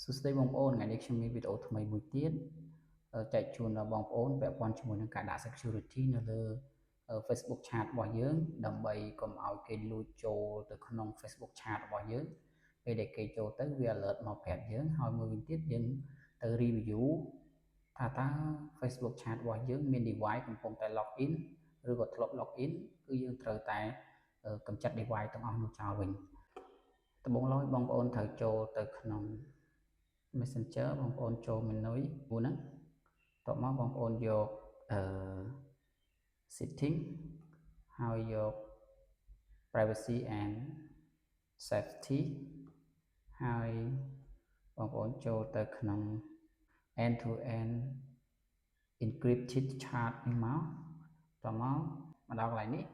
សួស្តីបងប្អូនថ្ងៃនេះខ្ញុំមានវីដេអូថ្មីមួយទៀតចែកជូនដល់បងប្អូនពាក់ព័ន្ធជាមួយនឹងការដាក់ security នៅលើ Facebook chat របស់យើងដើម្បីកុំឲ្យគេលួចចូលទៅក្នុង Facebook chat របស់យើងពេលដែលគេចូលទៅវា alert មកប្រាប់យើងហើយមួយវិញទៀតយើងទៅ review ថាតើ Facebook chat របស់យើងមាន device កំពុងតែ log in ឬក៏ធ្លាប់ log in គឺយើងត្រូវតែកម្ចាត់ device ទាំងអស់នោះចោលវិញដំបូងឡើយបងប្អូនត្រូវចូលទៅក្នុង Messenger បងប្អូនចូល menu ហ្នឹងតបមកបងប្អូនយកsetting ហើយយក privacy and safety ហើយបងប្អូនចូលទៅក្នុង end to end encrypted chat នេះមកតបមកដល់កន្លែងនេះ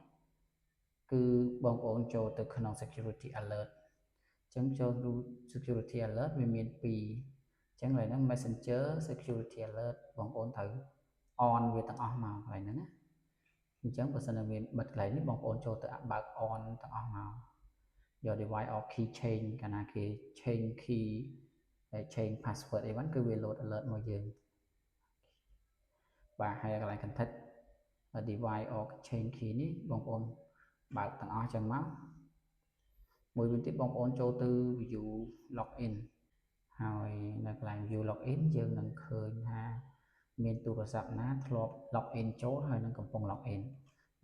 គឺបងប្អូនចូលទៅក្នុង security alert អញ្ចឹងចូល security alert វាមាន2អញ្ចឹងកន្លែងហ្នឹង Messenger security alert បងប្អូនត្រូវ on វាទាំងអស់មកកន្លែងហ្នឹងណាអញ្ចឹងបើសិនជាមានបិទកន្លែងនេះបងប្អូនចូលទៅបើក on ទាំងអស់មកយក device or key change កាលណាគេ change key ហើយ change password អីហ្នឹងគឺវា load alert មកយើងបាទហើយកន្លែង contact device or change key នេះបងប្អូនបើកទាំងអស់ចឹងមកមួយវិញទៀតបងប្អូនចូលទៅ view login ហើយនៅកន្លែង view login យើងនឹងឃើញថាមានទូរស័ព្ទណាធ្លាប់ login ចូលហើយនឹងកំពុង login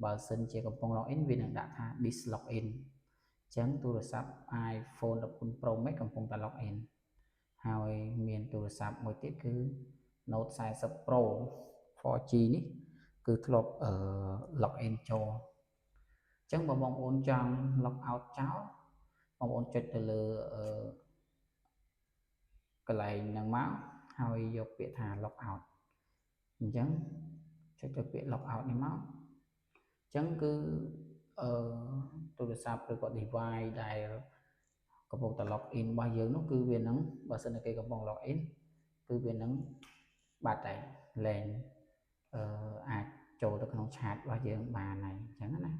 បើសិនជាកំពុង login វានឹងដាក់ថា this login អញ្ចឹងទូរស័ព្ទ iPhone 14 Pro Max កំពុងតែ login ហើយមានទូរស័ព្ទមួយទៀតគឺ Note 40 Pro 4G នេះគឺធ្លាប់login ចូលអញ្ចឹងបើបងប្អូនចង់ log out ចោលបងប្អូនចុចទៅលើកន្លែងហ្នឹងមកហើយយកពាក្យថា log out អញ្ចឹងចុចទៅពាក្យ log out នេះមកអញ្ចឹងគឺទូរស័ព្ទឬក៏ device ដែលកំពុងតែ log in របស់យើងនោះគឺវានឹងបើសិនជាគេកំពុង log in គឺវានឹងបាត់ហើយលែងអាចចូលទៅក្នុង chat របស់យើងបានហើយអញ្ចឹងណា